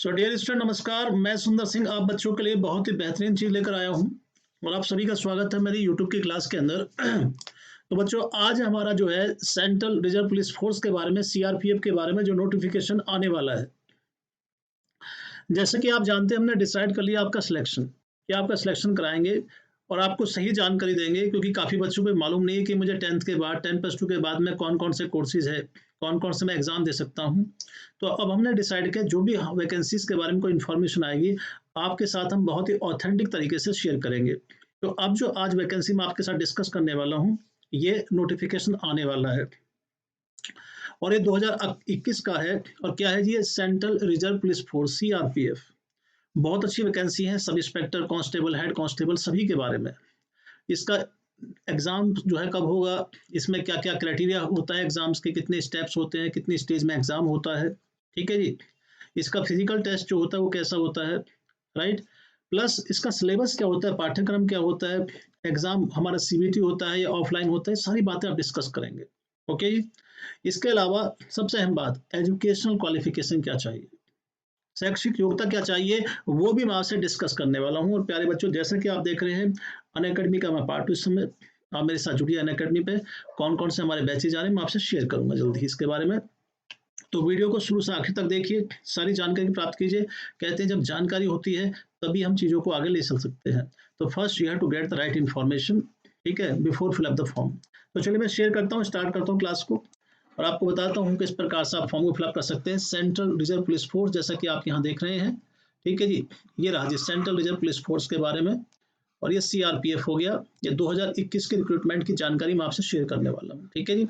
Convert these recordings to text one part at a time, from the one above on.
So dear student नमस्कार, मैं सुंदर सिंह आप बच्चों के लिए बहुत ही बेहतरीन चीज़ लेकर आया हूँ और आप सभी का स्वागत है मेरी यूट्यूब की क्लास के अंदर। तो बच्चों आज हमारा जो है सेंट्रल रिजर्व पुलिस फोर्स के बारे में सीआरपीएफ के बारे में जो नोटिफिकेशन आने वाला है। जैसे कि आप जानते हैं हमने डिसाइड कर लिया आपका सिलेक्शन कि आपका सिलेक्शन कराएंगे और आपको सही जानकारी देंगे, क्योंकि काफ़ी बच्चों को मालूम नहीं है कि मुझे 10th के बाद 10+2 के बाद में कौन कौन से कोर्सेज है, कौन कौन से मैं एग्ज़ाम दे सकता हूँ। तो अब हमने डिसाइड किया जो भी वैकेंसीज के बारे में कोई इन्फॉर्मेशन आएगी आपके साथ हम बहुत ही ऑथेंटिक तरीके से शेयर करेंगे। तो अब जो आज वैकेंसी मैं आपके साथ डिस्कस करने वाला हूँ, ये नोटिफिकेशन आने वाला है और ये 2021 का है। और क्या है जी, ये central reserve police force CRPF. बहुत अच्छी वैकेंसी है, sub inspector, constable, head constable सभी के बारे में। इसका एग्ज़ाम जो है कब होगा, इसमें क्या-क्या क्राइटेरिया होता है एग्ज़ाम्स के, कितने स्टेप्स होते हैं, कितनी स्टेज में एग्ज़ाम होता है, ठीक है जी। इसका फिजिकल टेस्ट जो होता है वो कैसा होता है, राइट? प्लस इसका सिलेबस क्या होता है, पाठ्यक्रम क्या होता है, एग्ज़ाम हमारा सीबीटी होता है या ऑफलाइन होता है, सारी बातें आप डिस्कस करेंगे। ओके जी। इसके अलावा सबसे अहम बात, एजुकेशनल क्वालिफिकेशन क्या चाहिए, शैक्षिक योग्यता क्या चाहिए, वो भी मैं आपसे डिस्कस करने वाला हूँ। और प्यारे बच्चों, जैसा कि आप देख रहे हैं अनअकैडमी का मैं पार्ट हूँ इस समय, आप मेरे साथ जुड़िए अनअकैडमी पे। कौन कौन से हमारे बैचेज आ रहे हैं मैं आपसे शेयर करूंगा जल्दी ही इसके बारे में। तो वीडियो को शुरू से आखिर तक देखिए, सारी जानकारी प्राप्त कीजिए। कहते हैं जब जानकारी होती है तभी हम चीज़ों को आगे ले चल सकते हैं। तो first you have to get the right information, ठीक है, before fill up the form. तो चलिए मैं शेयर करता हूँ, स्टार्ट करता हूँ क्लास को और आपको बताता हूँ किस प्रकार से आप फॉर्म को फिलअप कर सकते हैं। सेंट्रल रिजर्व पुलिस फोर्स, जैसा कि आप यहाँ देख रहे हैं, ठीक है जी। ये रहा जी सेंट्रल रिजर्व पुलिस फोर्स के बारे में। और ये सीआरपीएफ हो गया। ये 2021 के रिक्रूटमेंट की जानकारी मैं आपसे शेयर करने वाला हूँ, ठीक है जी।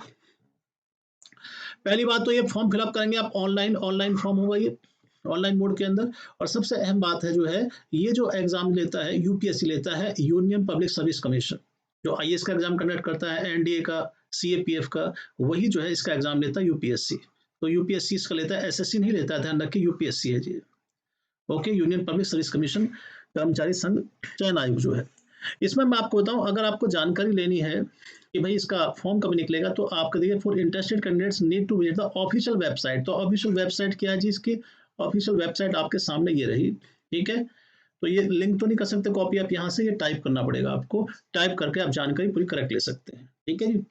पहली बात तो ये फॉर्म फिलअप करेंगे आप ऑनलाइन, ऑनलाइन फॉर्म होगा ये ऑनलाइन मोड के अंदर। और सबसे अहम बात है जो है, ये जो एग्जाम लेता है यूपीएससी लेता है, यूनियन पब्लिक सर्विस कमीशन, जो आईएएस का एग्जाम कंडक्ट करता है, एनडीए का, सीएपीएफ का, वही जो है इसका एग्जाम लेता है यूपीएससी। तो यूपीएससी इसका लेता है, एसएससी नहीं लेता है, ध्यान रखिए यूपीएससी है जी। Okay, union public service commission, कर्मचारी संघ चयन आयोग जो है। इसमें मैं आपको बताऊं, अगर आपको जानकारी लेनी है कि भाई इसका फॉर्म कब निकलेगा, तो आपके देखिए for interested candidates need to visit the official website. तो ऑफिशियल वेबसाइट क्या है जी, इसकी ऑफिशियल वेबसाइट आपके सामने ये रही, ठीक है। तो ये लिंक तो नहीं कर सकते कॉपी, आप यहाँ से ये टाइप करना पड़ेगा आपको, टाइप करके आप जानकारी पूरी करेक्ट ले सकते हैं, ठीक है जी।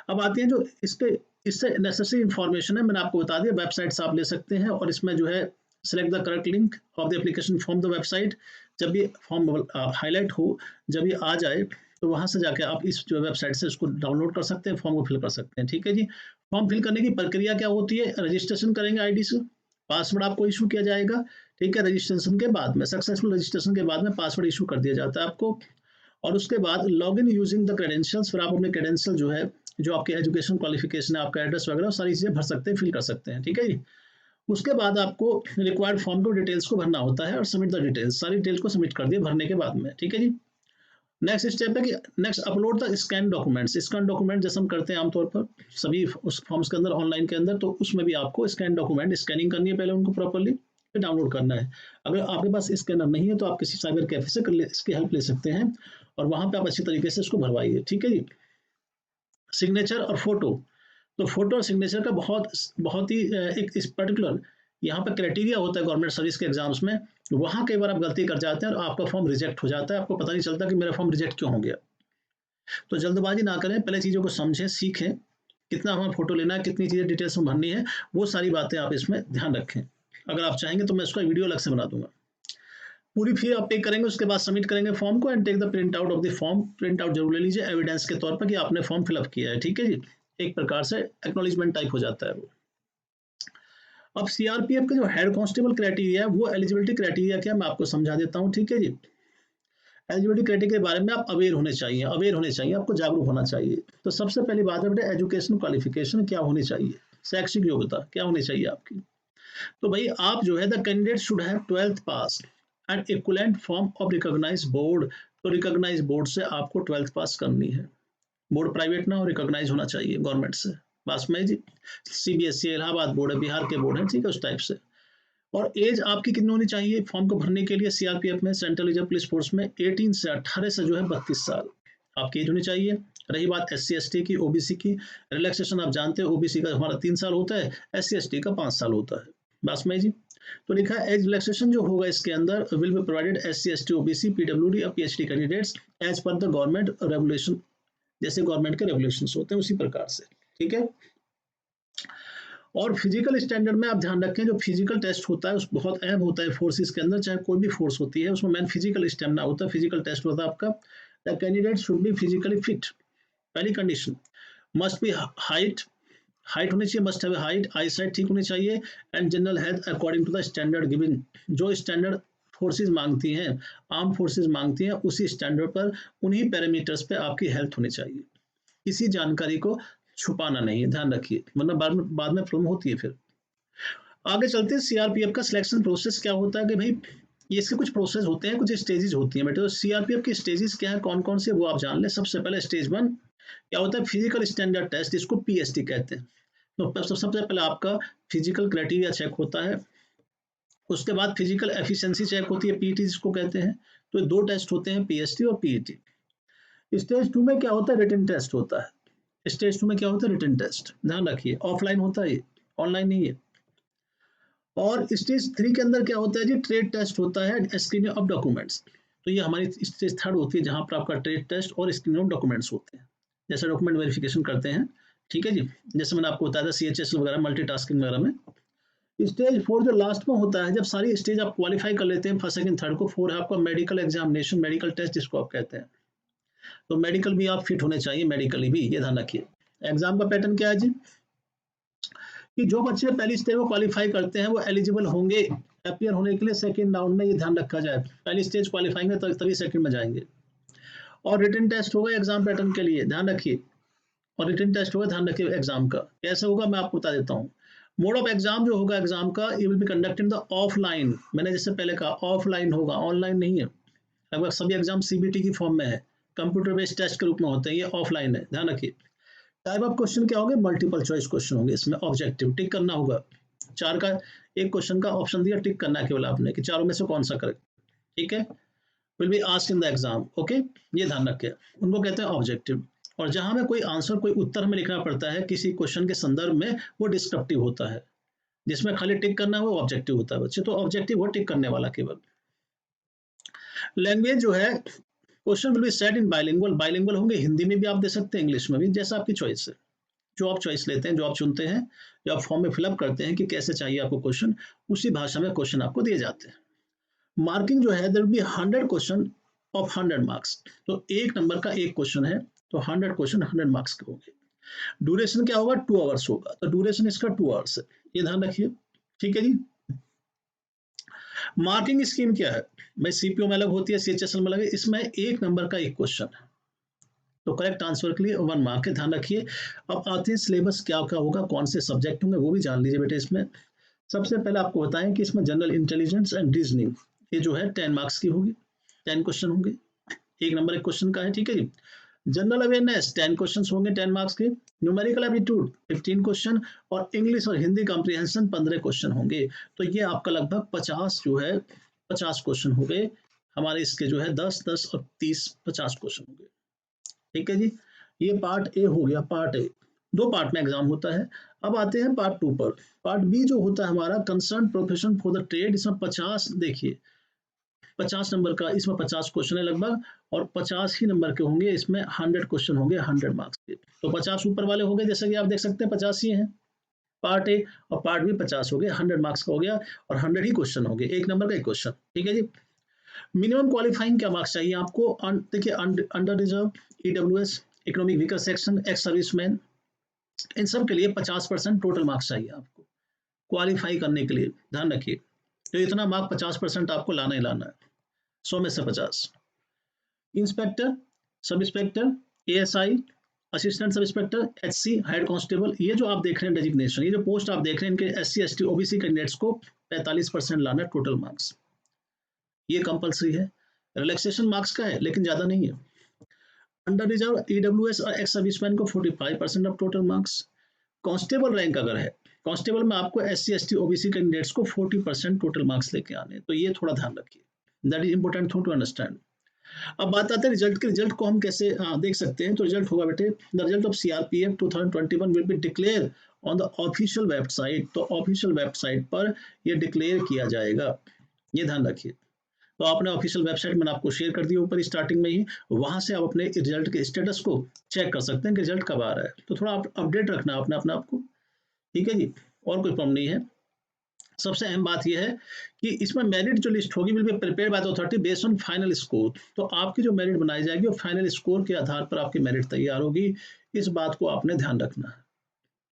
अब आती है जो इसके इससे नेसेसरी इन्फॉर्मेशन है, मैंने आपको बता दिया, वेबसाइट से आप ले सकते हैं। और इसमें जो है select the correct link of the application form the website. जब ये फॉर्म हाईलाइट हो, जब ये आ जाए, तो वहां से जाके आप इस जो वेबसाइट से इसको डाउनलोड कर सकते हैं, फॉर्म को फिल कर सकते हैं, ठीक है जी। फॉर्म फिल करने की प्रक्रिया क्या होती है, रजिस्ट्रेशन करेंगे आईडी से, पासवर्ड आपको इशू किया जाएगा, ठीक है। रजिस्ट्रेशन के बाद में, सक्सेसफुल रजिस्ट्रेशन के बाद में पासवर्ड इशू कर दिया जाता है आपको। और उसके बाद log in using the credentials, फिर आप अपने क्रेडेंशियल जो है, जो आपके एजुकेशन क्वालिफिकेशन है, आपका एड्रेस वगैरह सारी चीज़ें भर सकते हैं, फिल कर सकते हैं, ठीक है जी। उसके बाद आपको रिक्वायर्ड फॉर्म को डिटेल्स को भरना होता है और सबमिट द डिटेल्स, सारी डिटेल्स को सबमिट कर दिए भरने के बाद में, ठीक है जी। नेक्स्ट स्टेप है कि next upload the scan documents. Scan document जैसे हम करते हैं आमतौर पर सभी उस फॉर्म्स के अंदर, ऑनलाइन के अंदर, तो उसमें भी आपको स्कैन डॉक्यूमेंट स्कैनिंग करनी है पहले उनको प्रॉपरली, फिर डाउनलोड करना है। अगर आपके पास स्कैनर नहीं है तो आप किसी साइबर कैफे से इसकी हेल्प ले सकते हैं और वहां पे आप अच्छी तरीके से इसको भरवाइए, ठीक है जी। सिग्नेचर और फोटो, तो फोटो और सिग्नेचर का बहुत बहुत ही एक इस पर्टिकुलर यहाँ पे क्राइटेरिया होता है गवर्नमेंट सर्विस के एग्जाम्स में। वहाँ कई बार आप गलती कर जाते हैं और आपका फॉर्म रिजेक्ट हो जाता है, आपको पता नहीं चलता कि मेरा फॉर्म रिजेक्ट क्यों हो गया। तो जल्दबाजी ना करें, पहले चीज़ों को समझें, सीखें, कितना हमें फोटो लेना है, कितनी चीज़ें डिटेल्स में भरनी है, वो सारी बातें आप इसमें ध्यान रखें। अगर आप चाहेंगे तो मैं इसका वीडियो अलग से बना दूंगा। पूरी फी आप पे करेंगे, उसके बाद सबमिट करेंगे फॉर्म को and take the print out of the form. Print out जरूर ले लीजिए एविडेंस के तौर पर कि आपने फॉर्म फिलअप किया है, ठीक है जी। एक प्रकार से एक्नॉलेजमेंट टाइप हो जाता है वो। अब सीआरपीएफ का जो हेड कांस्टेबल क्राइटेरिया है, वो एलिजिबिलिटी क्राइटेरिया क्या, मैं आपको समझा देता हूँ, ठीक है जी। एलिजिबिलिटी क्राइटेरिया के बारे में आप अवेयर होने चाहिए, आपको जागरूक होना चाहिए। तो सबसे पहली बात है बेटा, एजुकेशन क्वालिफिकेशन क्या होनी चाहिए, शैक्षिक योग्यता क्या होनी चाहिए आपकी। तो भाई आप जो है, the candidate should have 12th pass and equivalent form of recognised board. तो रिकॉग्नाइज्ड बोर्ड से आपको 12th पास करनी है, बोर्ड प्राइवेट ना हो, रिकॉग्नाइज होना चाहिए गवर्नमेंट से। बस में जी, सीबीएसई इलाहाबाद बोर्ड है, बिहार के बोर्ड है, ठीक है, उस टाइप से। और एज आपकी कितनी होनी चाहिए फॉर्म को भरने के लिए सीआरपीएफ में, सेंट्रल रिजर्व पुलिस फोर्स में, 18 से 18 से जो है 32 साल आपकी एज होनी चाहिए। रही बात एससी एसटी की, ओबीसी की, रिलैक्सेशन आप जानते हैं, ओबीसी का हमारा 3 साल होता है, एससी एसटी का 5 साल होता है, बस में जी। तो लिखा है एज रिलैक्सेशन जो होगा इसके अंदर will be provided SC ST OBC PWD और PhD candidates as per the government regulation, जैसे गवर्नमेंट के रेगुलेशंस होते हैं उसी प्रकार से, ठीक है। और फिजिकल स्टैंडर्ड में आप ध्यान रखें, जो फिजिकल टेस्ट होता है उस बहुत अहम होता है फोर्सेस के अंदर, चाहे कोई भी फोर्स होती है उसमें मेन फिजिकल स्टैमिना होता है, फिजिकल टेस्ट होता है आपका। The candidate should be physically fit, पहली कंडीशन। मस्ट बी हाइट होनी चाहिए, must have height, eye sight ठीक होनी चाहिए, and general health according to the standard given, जो स्टैंडर्ड फोर्सेस मांगती हैं, आर्म फोर्सेस मांगती हैं, उसी स्टैंडर्ड पर उन्हीं पैरामीटर्स पे आपकी हेल्थ होनी चाहिए। किसी जानकारी को छुपाना नहीं है, ध्यान रखिए, वरना बाद में प्रॉब्लम होती है। फिर आगे चलते हैं, सीआरपीएफ का सिलेक्शन प्रोसेस क्या होता है कि भाई ये इसके कुछ प्रोसेस होते हैं, कुछ स्टेजेस होती हैं बेटे। तो सीआरपीएफ की स्टेजेस क्या है, कौन कौन से, वो आप जान लें। सबसे पहले स्टेज 1 क्या होता है, फिजिकल स्टैंडर्ड टेस्ट, इसको पीएसटी कहते हैं। तो सबसे पहले आपका फिजिकल क्राइटेरिया चेक होता है, उसके बाद फिजिकल एफिशिएंसी चेक होती है, पीटी जिसको कहते हैं। तो दो टेस्ट होते हैं, पीएसटी और पीईटी। स्टेज 2 में क्या होता है, रिटन टेस्ट होता है। स्टेज 2 में क्या होता है, रिटन टेस्ट, ध्यान रखिए, ऑफलाइन होता है, ऑनलाइन नहीं है। और स्टेज 3 के अंदर क्या होता है जी, ट्रेड टेस्ट होता है, स्क्रीनिंग ऑफ डॉक्यूमेंट्स। तो ये हमारी स्टेज 3 होती है, जहां पर आपका ट्रेड टेस्ट और स्क्रीनिंग ऑफ डॉक्यूमेंट्स होते हैं, जैसे डॉक्यूमेंट वेरिफिकेशन करते हैं, ठीक है जी, जैसे मैंने आपको बताया था CHSL वगैरह, मल्टीटास्किंग वगैरह में। स्टेज 4 जो लास्ट में होता है, जब सारी स्टेज आप क्वालिफाई कर लेते हैं, फर्स्ट सेकंड थर्ड को, 4 है आपका मेडिकल एग्जामिनेशन, मेडिकल टेस्ट जिसको आप कहते हैं। तो मेडिकल भी आप फिट होने चाहिए, मेडिकली भी, ये ध्यान रखिए। एग्जाम का पैटर्न क्या है जी, कि जो बच्चे पहली स्टेज को क्वालिफाई करते हैं वो एलिजिबल होंगे अपियर होने के लिए सेकंड राउंड में, ये ध्यान रखा जाए। पहली स्टेज क्वालिफाई में तभी सेकंड में जाएंगे। और रिटन टेस्ट होगा एग्जाम पैटर्न के लिए, ध्यान रखिए। और रिटन टेस्ट होगा, ध्यान रखिए एग्जाम का कैसे होगा, मैं आपको बता देता हूँ। मोड ऑफ एग्जाम जो होगा एग्जाम का, ये will be conducted the offline, मैंने जैसे पहले कहा ऑफलाइन होगा, ऑनलाइन नहीं है। लगभग सभी एग्जाम सीबीटी की फॉर्म में है, कंप्यूटर बेस्ड टेस्ट के रूप में होते हैं, ये ऑफलाइन है, ध्यान रखिए। टाइप ऑफ क्वेश्चन क्या होंगे, मल्टीपल चॉइस क्वेश्चन होंगे, इसमें ऑब्जेक्टिव टिक करना होगा। 4 का एक क्वेश्चन का ऑप्शन दिया, टिक करना है केवल आपने कि चारों में से कौन सा करें, ठीक है। Will be asked in the exam, okay, ये ध्यान रखें, उनको कहते हैं ऑब्जेक्टिव। और जहां में कोई आंसर, कोई उत्तर हमें लिखना पड़ता है किसी क्वेश्चन के संदर्भ में, वो डिस्क्रिप्टिव होता है। जिसमें खाली टिक करना है वो ऑब्जेक्टिव होता है बच्चे, तो ऑब्जेक्टिव वो टिक करने वाला केवल। लैंग्वेज जो है, question will be set in bilingual, bilingual होंगे, हिंदी में भी आप दे सकते हैं, इंग्लिश में भी, जैसा आपकी चॉइस है। जो आप चॉइस लेते हैं, जो आप चुनते हैं, जो आप फॉर्म में फिलअप करते हैं कि कैसे चाहिए आपको क्वेश्चन, उसी भाषा में क्वेश्चन आपको दिए जाते हैं। मार्किंग जो है, there will be 100 question of 100 marks. तो एक नंबर का एक क्वेश्चन है, तो 100 क्वेश्चन 100 मार्क्स के होंगे। ड्यूरेशन क्या होगा, 2 आवर्स होगा, तो ड्यूरेशन इसका 2 आवर्स है, ये ध्यान रखिए, ठीक है जी। मार्किंग स्कीम क्या है भाई, सीपीओ में अलग होती है, सीएचएसएल में अलग है, इसमें एक नंबर का एक क्वेश्चन है, तो करेक्ट आंसर के लिए 1 मार्क है, ध्यान रखिए। अब आते हैं सिलेबस क्या क्या होगा, कौन से सब्जेक्ट होंगे, वो भी जान लीजिए बेटे। इसमें सबसे पहले आपको बताएं कि इसमें जनरल इंटेलिजेंस एंड रीजनिंग, ये जो है 10 मार्क्स की होगी, 10 क्वेश्चन होंगे, एक नंबर एक क्वेश्चन का है, ठीक है जी। जनरल अवेयरनेस 10 क्वेश्चन होंगे, 10 मार्क्स के। न्यूमेरिकल एप्टीट्यूड 15 क्वेश्चन, और इंग्लिश और हिंदी कॉम्प्रिहेंशन 15 क्वेश्चन होंगे। तो ये आपका लगभग 50 जो है 50 क्वेश्चन हो गए हमारे, इसके जो है 10 10 और 30 50 क्वेश्चन हो गए, ठीक है जी। ये पार्ट ए हो गया, पार्ट ए, 2 पार्ट में एग्जाम होता है। अब आते हैं पार्ट 2 पर। पार्ट बी जो होता है हमारा, concern profession for the trade, इसमें 50, देखिए 50 नंबर का, इसमें 50 क्वेश्चन है लगभग, और 50 ही नंबर के होंगे, इसमें 100 क्वेश्चन होंगे 100 मार्क्स के। तो 50 ऊपर वाले हो गए, जैसा कि आप देख सकते हैं 50 ही हैं पार्ट ए, और पार्ट बी 50 हो गए, 100 मार्क्स का हो गया, और 100 ही क्वेश्चन हो गए, एक नंबर का एक क्वेश्चन, ठीक है जी। मिनिमम क्वालिफाइंग क्या मार्क्स चाहिए आपको, देखिए under reserve, EWS, economic weaker section, ex serviceman, इन सब के लिए 50% टोटल मार्क्स चाहिए आपको क्वालिफाई करने के लिए, ध्यान रखिए। तो इतना मार्क 50% आपको लाना ही लाना है, 100 में से 50। Inspector, sub inspector, ASI, assistant sub inspector, HC, head constable, ये जो आप देख रहे हैं डेजिग्नेशन, ये जो पोस्ट आप देख रहे हैं, इनके एससी एसटी ओबीसी कैंडिडेट्स को 45% लाना है टोटल मार्क्स, ये कंपलसरी है। रिलैक्सेशन मार्क्स का है, लेकिन ज्यादा नहीं है। अंडर रिजर्व, ईडब्ल्यूएस और एक्स सर्विसमैन को 45% of total marks. Constable rank अगर है, कांस्टेबल में आपको एससी एसटी ओबीसी कैंडिडेट्स को 40% टोटल मार्क्स लेके आने, तो ये थोड़ा ध्यान रखिए, that is important thing to understand. अब बात आते हैं रिजल्ट के। रिजल्ट को हम कैसे देख सकते हैं? तो रिजल्ट होगा बेटे, the result of CRPF 2021 will be declare on the official website. तो ऑफिशियल वेबसाइट पर ये डिक्लेयर किया जाएगा, ये ध्यान रखिए। तो आपने ऑफिशियल वेबसाइट मैंने आपको शेयर कर दी ऊपर स्टार्टिंग में ही, वहां से आप अपने रिजल्ट के स्टेटस को चेक कर सकते हैं कि रिजल्ट कब आ रहा है। तो थोड़ा आप अपडेट रखना आपने अपने आप को, ठीक है जी, और कोई प्रॉब्लम नहीं है। सबसे अहम बात यह है कि इसमें मेरिट जो लिस्ट होगी will be prepare by the authority based on final score. तो आपकी जो मेरिट बनाई जाएगी वो फाइनल स्कोर के आधार पर आपकी मेरिट तैयार होगी। इस बात को आपने ध्यान रखना है।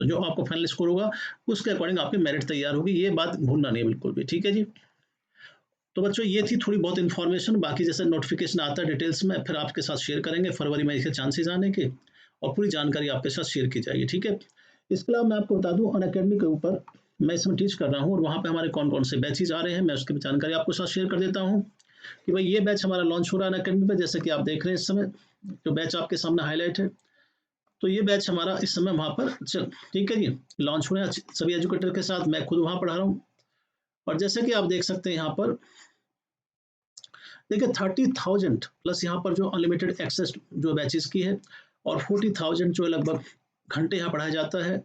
तो जो आपको फाइनल स्कोर होगा उसके अकॉर्डिंग आपकी मेरिट तैयार होगी, ये बात भूलना नहीं है बिल्कुल भी, ठीक है जी। तो बच्चों ये थी थोड़ी बहुत इन्फॉर्मेशन, बाकी जैसे नोटिफिकेशन आता है डिटेल्स में फिर आपके साथ शेयर करेंगे, फरवरी में इसके चांसेस आने के, और पूरी जानकारी आपके साथ शेयर की जाएगी, ठीक है। इसके अलावा मैं आपको बता दूं अनअकैडमी के ऊपर मैं इसमें टीच कर रहा हूँ, और वहाँ पे हमारे कौन कौन से बैचेज आ रहे हैं मैं उसकी भी जानकारी आपको साथ शेयर कर देता हूँ कि भाई ये बैच हमारा लॉन्च हो रहा है अनअकैडमी पे, जैसे कि आप देख रहे हैं इस समय जो बैच आपके सामने हाईलाइट है। तो ये बैच हमारा इस समय वहाँ पर चल, ठीक है जी, लॉन्च हो रहे हैं सभी एजुकेटर के साथ, मैं खुद वहाँ पढ़ा रहा हूँ। और जैसे कि आप देख सकते हैं यहाँ पर देखिए 30,000 प्लस यहाँ पर जो अनलिमिटेड एक्सेस जो बैचेस की है, और 40,000 जो लगभग घंटे यहाँ पढ़ाया जाता है,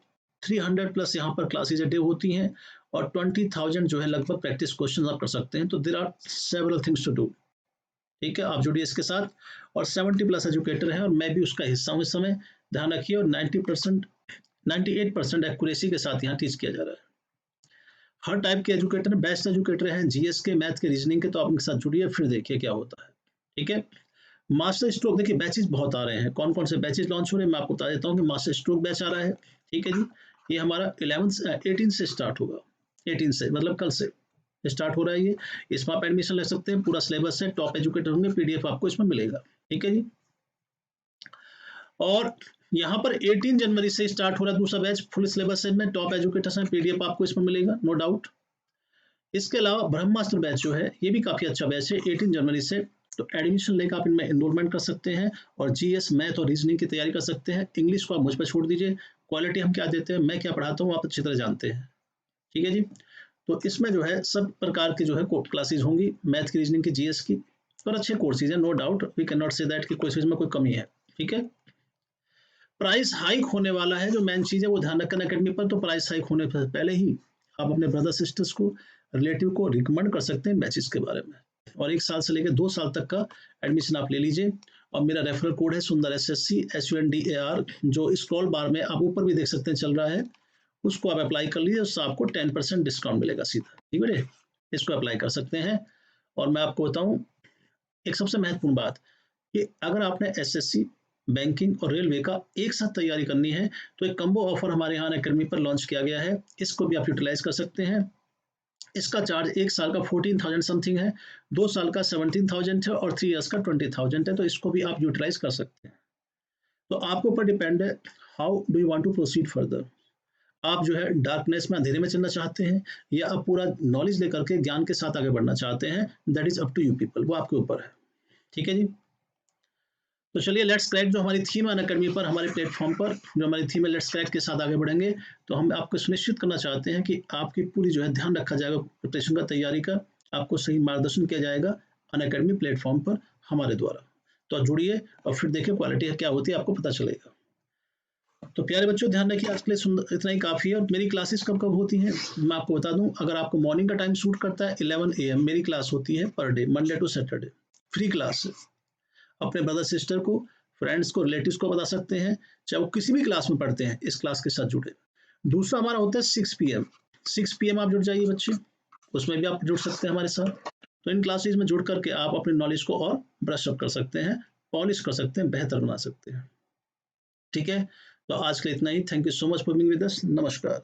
300 प्लस यहाँ पर क्लासेज डे होती हैं, और 20,000 जो है लगभग प्रैक्टिस क्वेश्चन आप कर सकते हैं। तो there are several things to do, ठीक है, आप जुड़िए इसके साथ। और 70 प्लस एजुकेटर हैं और मैं भी उसका हिस्सा हूँ इस समय, ध्यान रखिए। और 90% 98% एक्यूरेसी के साथ यहाँ टीच किया जा रहा है। हर टाइप के एजुकेटर, बेस्ट एजुकेटर हैं, जीएस के, मैथ के, रीजनिंग के, तो आप उनके साथ जुड़िए फिर देखिए क्या होता है, ठीक है। मास्टर स्ट्रोक देखिए बैचेस बहुत आ रहे हैं, कौन कौन से बैचेस लॉन्च हो रहे हैं मैं आपको बता देता हूँ कि मास्टर स्ट्रोक बैच आ रहा है, ठीक है जी। ये हमारा 18 से स्टार्ट होगा, 18 से मतलब कल से स्टार्ट हो रहा है ये। इसमें आप एडमिशन ले सकते हैं, पूरा सिलेबस है, टॉप एजुकेटर होंगे, पीडीएफ आपको इसमें मिलेगा, ठीक है जी। और यहाँ पर 18 जनवरी से स्टार्ट हो रहा है दूसरा बैच, फुल सिलेबस है में, टॉप एजुकेटर्स हैं, पीडीएफ आपको इसमें मिलेगा नो डाउट। इसके अलावा ब्रह्मास्त्र बैच जो है ये भी काफ़ी अच्छा बैच है 18 जनवरी से। तो एडमिशन लेकर आप इनमें एनरोलमेंट कर सकते हैं, और जीएस, मैथ और रीजनिंग की तैयारी कर सकते हैं। इंग्लिश को आप मुझ पर छोड़ दीजिए, क्वालिटी हम क्या देते हैं, मैं क्या पढ़ाता हूँ आप अच्छी तरह जानते हैं, ठीक है जी। तो इसमें जो है सब प्रकार की जो है क्लासेज होंगी, मैथ की, रीजनिंग की, जीएस की, और अच्छे कोर्सेज है, no doubt, we can not say that कि कोई में कोई कमी है, ठीक है। प्राइस हाइक होने वाला है, जो मेन चीज़ है वो ध्यान रखना अकेडमी पर। तो प्राइस हाइक होने से पहले ही आप अपने ब्रदर सिस्टर्स को, रिलेटिव को रिकमेंड कर सकते हैं बैचेस के बारे में, और 1 साल से लेकर 2 साल तक का एडमिशन आप ले लीजिए। और मेरा रेफरल कोड है सुंदर SSC SUNDAR, जो स्क्रॉल बार में आप ऊपर भी देख सकते हैं चल रहा है, उसको आप अप्लाई कर लीजिए, उससे आपको 10% डिस्काउंट मिलेगा सीधा, ठीक है। इसको अप्लाई कर सकते हैं। और मैं आपको बताऊं एक सबसे महत्वपूर्ण बात, कि अगर आपने एसएससी, बैंकिंग और रेलवे का एक साथ तैयारी करनी है, तो एक कम्बो ऑफर हमारे यहाँ अकेडमी पर लॉन्च किया गया है, इसको भी आप यूटिलाइज कर सकते हैं। इसका चार्ज 1 साल का 14,000 समथिंग है, 2 साल का 17,000 है, और 3 इयर्स का 20,000 है। तो इसको भी आप यूटिलाइज कर सकते हैं। तो आपके ऊपर डिपेंड है, how do you want to proceed further. आप जो है डार्कनेस में, अंधेरे में चलना चाहते हैं, या आप पूरा नॉलेज लेकर के ज्ञान के साथ आगे बढ़ना चाहते हैं, that is up to you people, वो आपके ऊपर है, ठीक है जी। तो चलिए लेट्स क्रैक जो हमारी थीम है अकेडमी पर, हमारे प्लेटफॉर्म पर जो हमारी थीम है लेट्स क्रैक के साथ आगे बढ़ेंगे। तो हम आपको सुनिश्चित करना चाहते हैं कि आपकी पूरी जो है ध्यान रखा जाएगा प्रिपरेशन का, तैयारी का, आपको सही मार्गदर्शन किया जाएगा अनअकैडमी प्लेटफॉर्म पर हमारे द्वारा। तो आप जुड़िए और फिर देखिए क्वालिटी क्या होती है, आपको पता चलेगा। तो प्यारे बच्चों ध्यान रखिए, आज के लिए सुंदर इतना ही काफ़ी है। और मेरी क्लासेस कब कब होती हैं मैं आपको बता दूं, अगर आपको मॉर्निंग का टाइम सूट करता है 11 AM मेरी क्लास होती है per day, Monday to Saturday, free class है। अपने ब्रदर सिस्टर को, फ्रेंड्स को, रिलेटिव्स को बता सकते हैं, चाहे वो किसी भी क्लास में पढ़ते हैं, इस क्लास के साथ जुड़े। दूसरा हमारा होता है 6 PM, 6 PM आप जुड़ जाइए बच्चे, उसमें भी आप जुड़ सकते हैं हमारे साथ। तो इन क्लासेज में जुड़ करके आप अपने नॉलेज को और ब्रश अप कर सकते हैं, पॉलिश कर सकते हैं, बेहतर बना सकते हैं, ठीक है। तो आज के लिए इतना ही, thank you so much for being with us, नमस्कार।